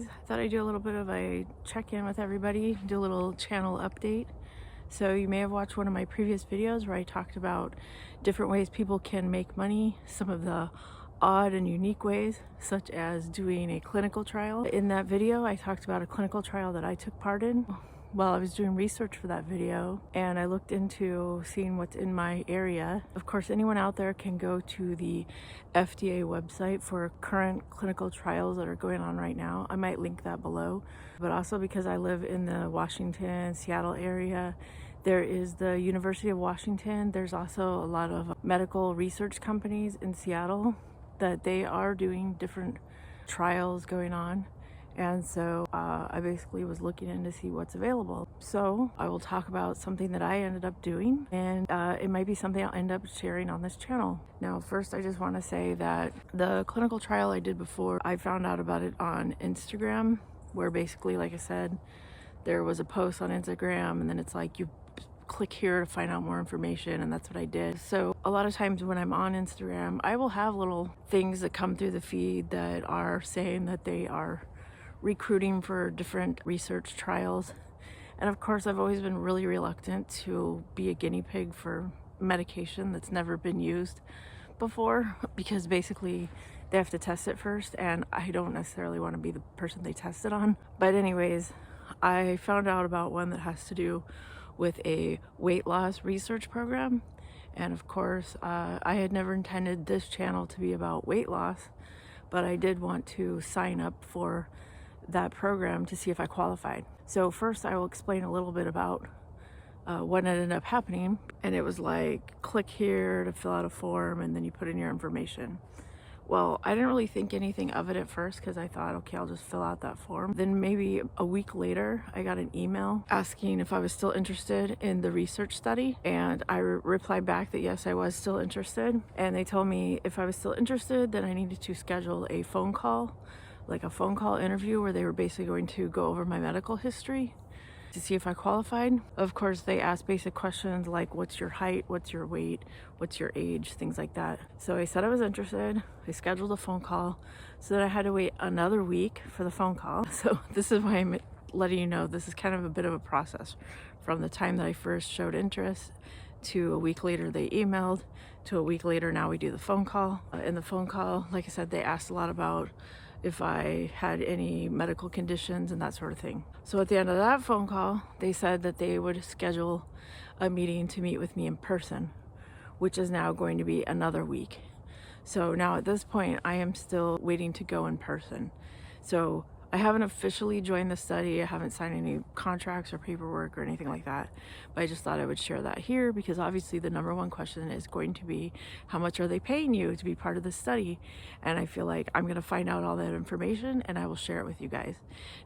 guys, I thought I'd do a little bit of a check-in with everybody, do a little channel update. So you may have watched one of my previous videos where I talked about different ways people can make money, some of the odd and unique ways, such as doing a clinical trial. In that video, I talked about a clinical trial that I took part in while I was doing research for that video, and I looked into seeing what's in my area. Of course, anyone out there can go to the FDA website for current clinical trials that are going on right now. I might link that below. But also, because I live in the Washington, Seattle area, there is the University of Washington. There's also a lot of medical research companies in Seattle that they are doing different trials going on. And so I basically was looking in to see what's available. So I will talk about something that I ended up doing, and it might be something I'll end up sharing on this channel. Now, first, I just want to say that the clinical trial I did before, I found out about it on Instagram, where basically, like I said, there was a post on Instagram, and then it's like you click here to find out more information, and that's what I did. So a lot of times when I'm on Instagram, I will have little things that come through the feed that are saying that they are recruiting for different research trials. And of course, I've always been really reluctant to be a guinea pig for medication that's never been used before, because basically they have to test it first, and I don't necessarily want to be the person they test it on. But anyways, I found out about one that has to do with a weight loss research program. And of course, I had never intended this channel to be about weight loss, but I did want to sign up for that program to see if I qualified. So first, I will explain a little bit about what ended up happening. And it was like, click here to fill out a form, and then you put in your information. Well, I didn't really think anything of it at first, because I thought, okay, I'll just fill out that form. Then maybe a week later, I got an email asking if I was still interested in the research study. And I replied back that yes, I was still interested. And they told me if I was still interested, then I needed to schedule a phone call, like a phone call interview, where they were basically going to go over my medical history to see if I qualified. Of course, they asked basic questions like, what's your height, what's your weight, what's your age, things like that. So I said I was interested. I scheduled a phone call, so that I had to wait another week for the phone call. So this is why I'm letting you know this is kind of a bit of a process, from the time that I first showed interest to a week later they emailed, to a week later now we do the phone call. In the phone call, like I said, they asked a lot about if I had any medical conditions and that sort of thing. So at the end of that phone call, they said that they would schedule a meeting to meet with me in person, which is now going to be another week. So now at this point, I am still waiting to go in person. So I haven't officially joined the study. I haven't signed any contracts or paperwork or anything like that. But I just thought I would share that here, because obviously the number one question is going to be, how much are they paying you to be part of the study? And I feel like I'm going to find out all that information, and I will share it with you guys.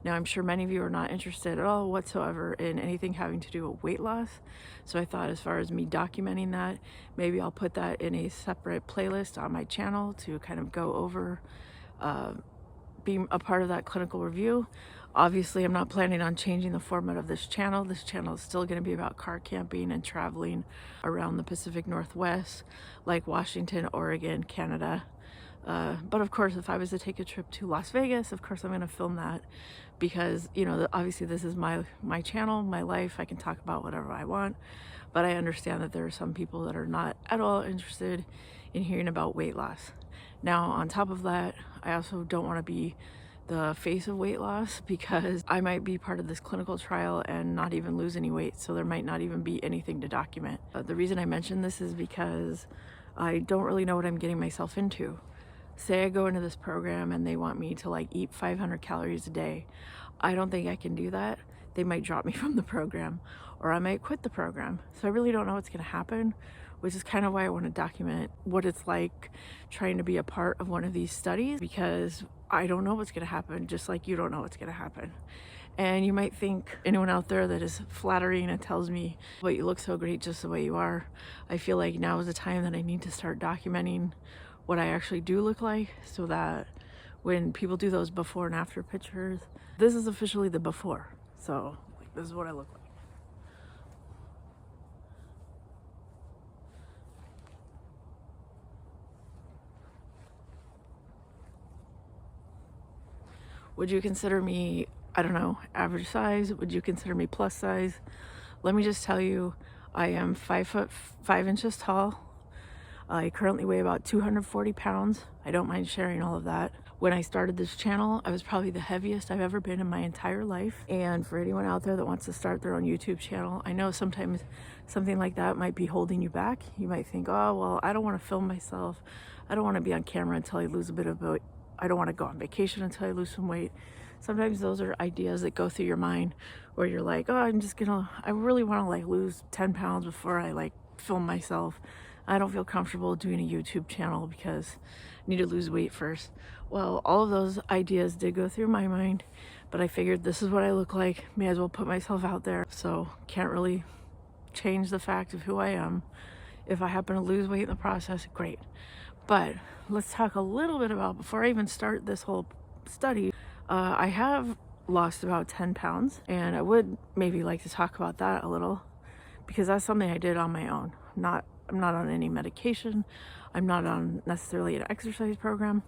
Now, I'm sure many of you are not interested at all whatsoever in anything having to do with weight loss. So I thought, as far as me documenting that, maybe I'll put that in a separate playlist on my channel to kind of go over being a part of that clinical review. Obviously, I'm not planning on changing the format of this channel. This channel is still going to be about car camping and traveling around the Pacific Northwest, like Washington, Oregon, Canada. But of course, if I was to take a trip to Las Vegas, of course I'm going to film that, because, you know, obviously this is my channel, my life. I can talk about whatever I want, but I understand that there are some people that are not at all interested in hearing about weight loss. Now, on top of that, I also don't want to be the face of weight loss, because I might be part of this clinical trial and not even lose any weight, so there might not even be anything to document. The reason I mention this is because I don't really know what I'm getting myself into. Say I go into this program and they want me to like eat 500 calories a day. I don't think I can do that. They might drop me from the program, or I might quit the program. So I really don't know what's going to happen, which is kind of why I want to document what it's like trying to be a part of one of these studies, because I don't know what's going to happen, just like you don't know what's going to happen. And you might think, anyone out there that is flattering and tells me, well, you look so great just the way you are, I feel like now is the time that I need to start documenting what I actually do look like, so that when people do those before and after pictures, this is officially the before. So like, this is what I look like. Would you consider me, I don't know, average size? Would you consider me plus size? Let me just tell you, I am 5'5" tall. I currently weigh about 240 pounds. I don't mind sharing all of that. When I started this channel, I was probably the heaviest I've ever been in my entire life. And for anyone out there that wants to start their own YouTube channel, I know sometimes something like that might be holding you back. You might think, oh, well, I don't want to film myself. I don't want to be on camera until I lose a bit of weight. I don't want to go on vacation until I lose some weight. Sometimes those are ideas that go through your mind where you're like, oh, I really want to like lose 10 pounds before I like film myself. I don't feel comfortable doing a YouTube channel because I need to lose weight first. Well, all of those ideas did go through my mind, but I figured this is what I look like. May as well put myself out there. So can't really change the fact of who I am. If I happen to lose weight in the process, great. But let's talk a little bit about, before I even start this whole study, I have lost about 10 pounds, and I would maybe like to talk about that a little because that's something I did on my own. I'm not on any medication. I'm not on necessarily an exercise program,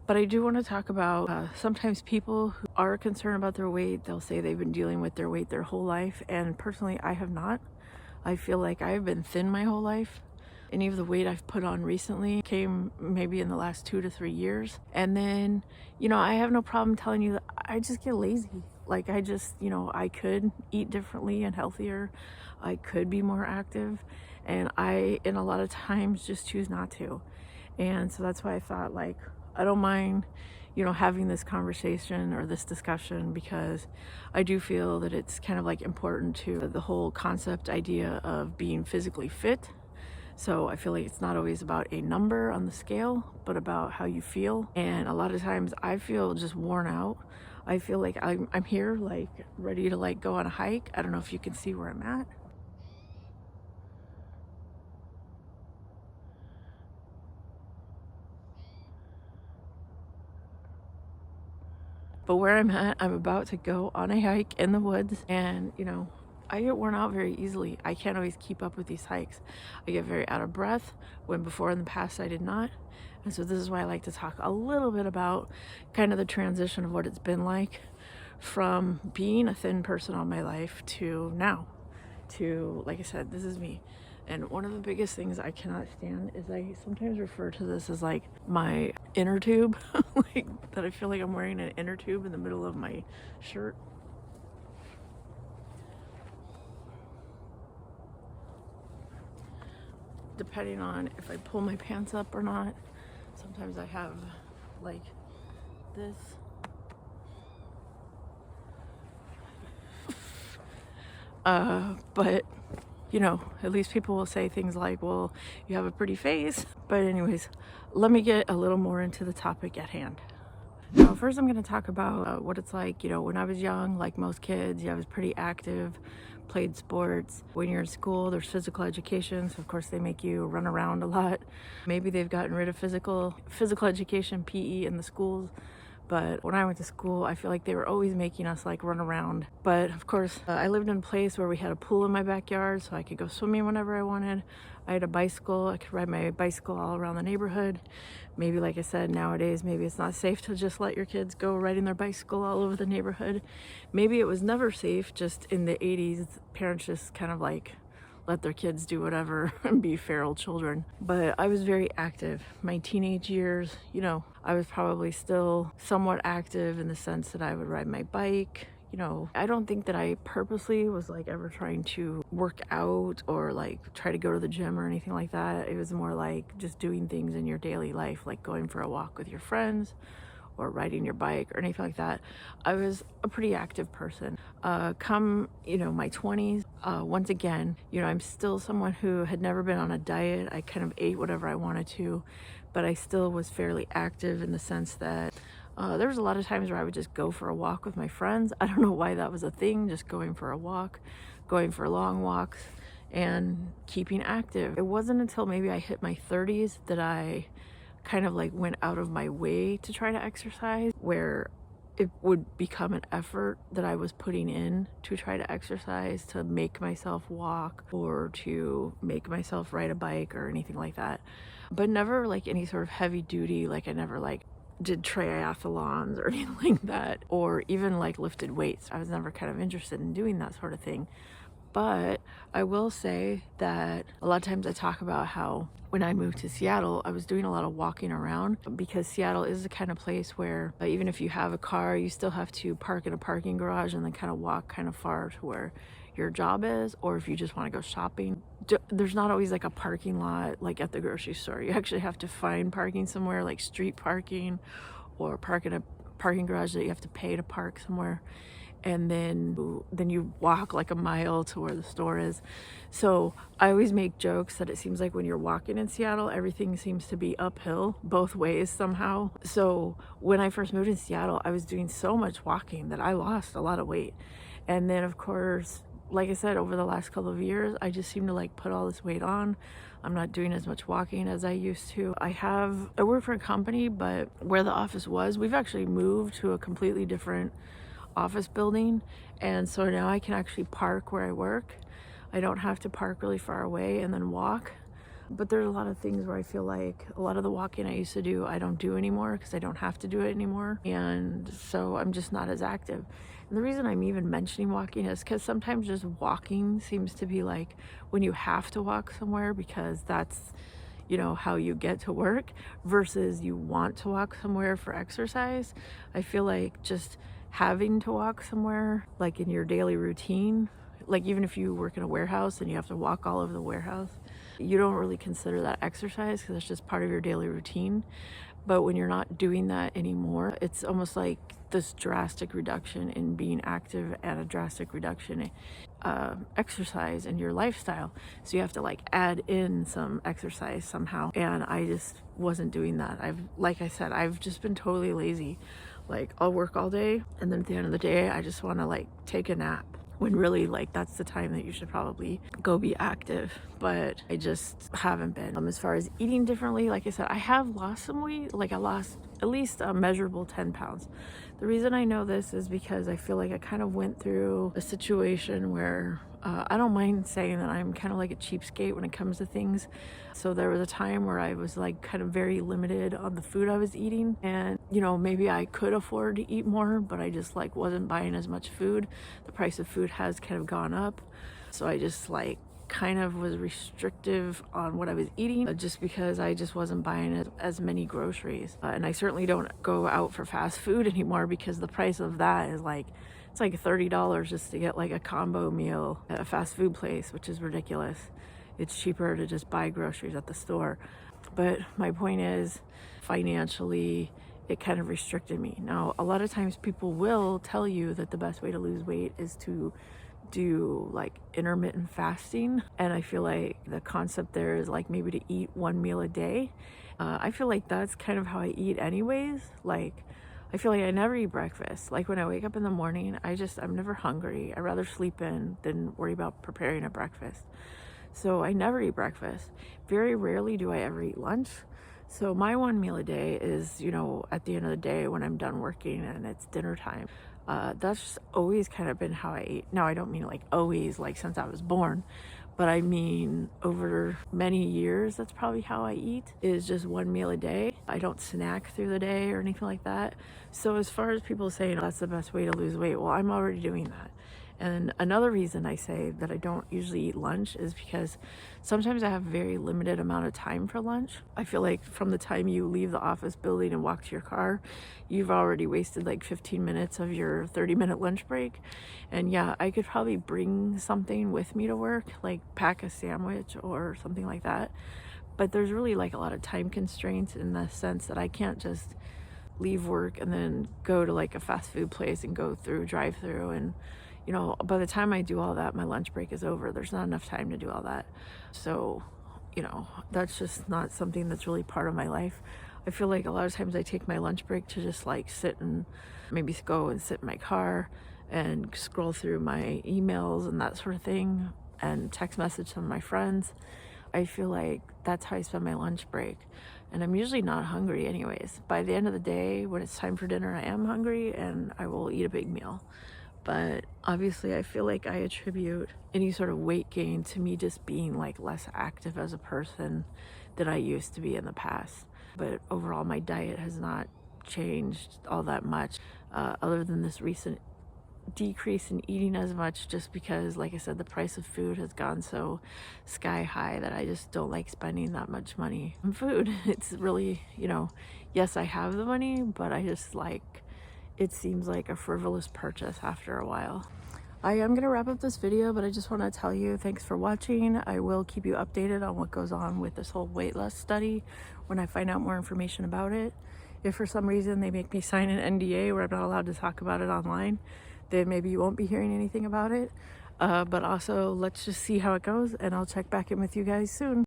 but I do want to talk about sometimes people who are concerned about their weight, they'll say they've been dealing with their weight their whole life, and personally I have not. I feel like I've been thin my whole life. Any of the weight I've put on recently came maybe in the last 2 to 3 years. And then, I have no problem telling you that I just get lazy. Like I just, I could eat differently and healthier. I could be more active. And I, in a lot of times, just choose not to. And so that's why I thought, like, I don't mind, having this conversation or this discussion, because I do feel that it's kind of like important to the whole concept idea of being physically fit. So I feel like it's not always about a number on the scale, but about how you feel. And a lot of times I feel just worn out. I feel like I'm here, like ready to like go on a hike. I don't know if you can see where I'm at. But where I'm at, I'm about to go on a hike in the woods, and I get worn out very easily. I can't always keep up with these hikes. I get very out of breath when before in the past I did not. And so this is why I like to talk a little bit about kind of the transition of what it's been like from being a thin person all my life to now. To, like I said, this is me. And one of the biggest things I cannot stand is I sometimes refer to this as like my inner tube, like that I feel like I'm wearing an inner tube in the middle of my shirt. Depending on if I pull my pants up or not, sometimes I have like this. But at least people will say things like, well, you have a pretty face. But anyways, let me get a little more into the topic at hand. Now, first I'm going to talk about what it's like, when I was young, like most kids, I was pretty active, played sports. When you're in school, there's physical education, so of course they make you run around a lot. Maybe they've gotten rid of physical education, PE, in the schools. But when I went to school, I feel like they were always making us like run around. But of course, I lived in a place where we had a pool in my backyard, so I could go swimming whenever I wanted. I had a bicycle. I could ride my bicycle all around the neighborhood. Maybe, like I said, nowadays, maybe it's not safe to just let your kids go riding their bicycle all over the neighborhood. Maybe it was never safe, just in the 80s, parents just kind of like let their kids do whatever and be feral children. But I was very active. My teenage years, I was probably still somewhat active in the sense that I would ride my bike. I don't think that I purposely was like ever trying to work out or like try to go to the gym or anything like that. It was more like just doing things in your daily life, like going for a walk with your friends or riding your bike or anything like that. I was a pretty active person. Come, my 20s, once again, I'm still someone who had never been on a diet. I kind of ate whatever I wanted to, but I still was fairly active in the sense that there was a lot of times where I would just go for a walk with my friends. I don't know why that was a thing, just going for a walk, going for long walks, and keeping active. It wasn't until maybe I hit my 30s that I kind of like went out of my way to try to exercise, where it would become an effort that I was putting in to try to exercise, to make myself walk or to make myself ride a bike or anything like that. But never like any sort of heavy duty, like I never like did triathlons or anything like that, or even like lifted weights. I was never kind of interested in doing that sort of thing. But I will say that a lot of times I talk about how when I moved to Seattle, I was doing a lot of walking around, because Seattle is the kind of place where even if you have a car, you still have to park in a parking garage and then kind of walk kind of far to where your job is, or if you just want to go shopping. There's not always like a parking lot like at the grocery store. You actually have to find parking somewhere, like street parking, or park in a parking garage that you have to pay to park somewhere, and then you walk like a mile to where the store is. So I always make jokes that it seems like when you're walking in Seattle, everything seems to be uphill both ways somehow. So when I first moved in Seattle, I was doing so much walking that I lost a lot of weight. And then of course, like I said, over the last couple of years, I just seem to like put all this weight on. I'm not doing as much walking as I used to. I work for a company, but where the office was, we've actually moved to a completely different office building, and so now I can actually park where I work. I don't have to park really far away and then walk. But there's a lot of things where I feel like a lot of the walking I used to do, I don't do anymore because I don't have to do it anymore, and so I'm just not as active. And the reason I'm even mentioning walking is because sometimes just walking seems to be like when you have to walk somewhere because that's, you know, how you get to work, versus you want to walk somewhere for exercise. I feel like just having to walk somewhere, like in your daily routine, like even if you work in a warehouse and you have to walk all over the warehouse, you don't really consider that exercise because it's just part of your daily routine. But when you're not doing that anymore, it's almost like this drastic reduction in being active and a drastic reduction in exercise in your lifestyle. So you have to like add in some exercise somehow. And I just wasn't doing that. Like I said, I've just been totally lazy. Like I'll work all day and then at the end of the day, I just want to like take a nap, when really like that's the time that you should probably go be active. But I just haven't been. As far as eating differently, like I said, I have lost some weight. Like I lost at least a measurable 10 pounds. The reason I know this is because I feel like I kind of went through a situation where I don't mind saying that I'm kind of like a cheapskate when it comes to things. So there was a time where I was like kind of very limited on the food I was eating, and you know, maybe I could afford to eat more, but I just like wasn't buying as much food. The price of food has kind of gone up, so I just like kind of was restrictive on what I was eating, just because I just wasn't buying as many groceries. And I certainly don't go out for fast food anymore because the price of that is like, it's like $30 just to get like a combo meal at a fast food place, which is ridiculous. It's cheaper to just buy groceries at the store. But my point is, financially, it kind of restricted me. Now, a lot of times people will tell you that the best way to lose weight is to do like intermittent fasting, and I feel like the concept there is like maybe to eat one meal a day. I feel like that's kind of how I eat anyways. Like I feel like I never eat breakfast. Like when I wake up in the morning, I'm never hungry. I'd rather sleep in than worry about preparing a breakfast. So I never eat breakfast. Very rarely do I ever eat lunch. So my one meal a day is, you know, at the end of the day when I'm done working and it's dinner time. That's just always kind of been how I eat. Now, I don't mean like always, like since I was born, but I mean over many years, that's probably how I eat, is just one meal a day. I don't snack through the day or anything like that. So as far as people saying that's the best way to lose weight, well, I'm already doing that. And another reason I say that I don't usually eat lunch is because sometimes I have very limited amount of time for lunch. I feel like from the time you leave the office building and walk to your car, you've already wasted like 15 minutes of your 30-minute lunch break. And yeah, I could probably bring something with me to work, like pack a sandwich or something like that. But there's really like a lot of time constraints in the sense that I can't just leave work and then go to like a fast food place and go through drive-through, and you know, by the time I do all that, my lunch break is over. There's not enough time to do all that. So, you know, that's just not something that's really part of my life. I feel like a lot of times I take my lunch break to just like sit and maybe go and sit in my car and scroll through my emails and that sort of thing, and text message some of my friends. I feel like that's how I spend my lunch break. And I'm usually not hungry anyways. By the end of the day, when it's time for dinner, I am hungry and I will eat a big meal. But obviously I feel like I attribute any sort of weight gain to me just being like less active as a person than I used to be in the past. But overall, my diet has not changed all that much, other than this recent decrease in eating as much, just because, like I said, the price of food has gone so sky high that I just don't like spending that much money on food. It's really, you know, yes, I have the money, but I just like, it seems like a frivolous purchase after a while. I am going to wrap up this video, but I just want to tell you thanks for watching. I will keep you updated on what goes on with this whole weight loss study when I find out more information about it. If for some reason they make me sign an NDA where I'm not allowed to talk about it online, then maybe you won't be hearing anything about it. But also, let's just see how it goes, and I'll check back in with you guys soon.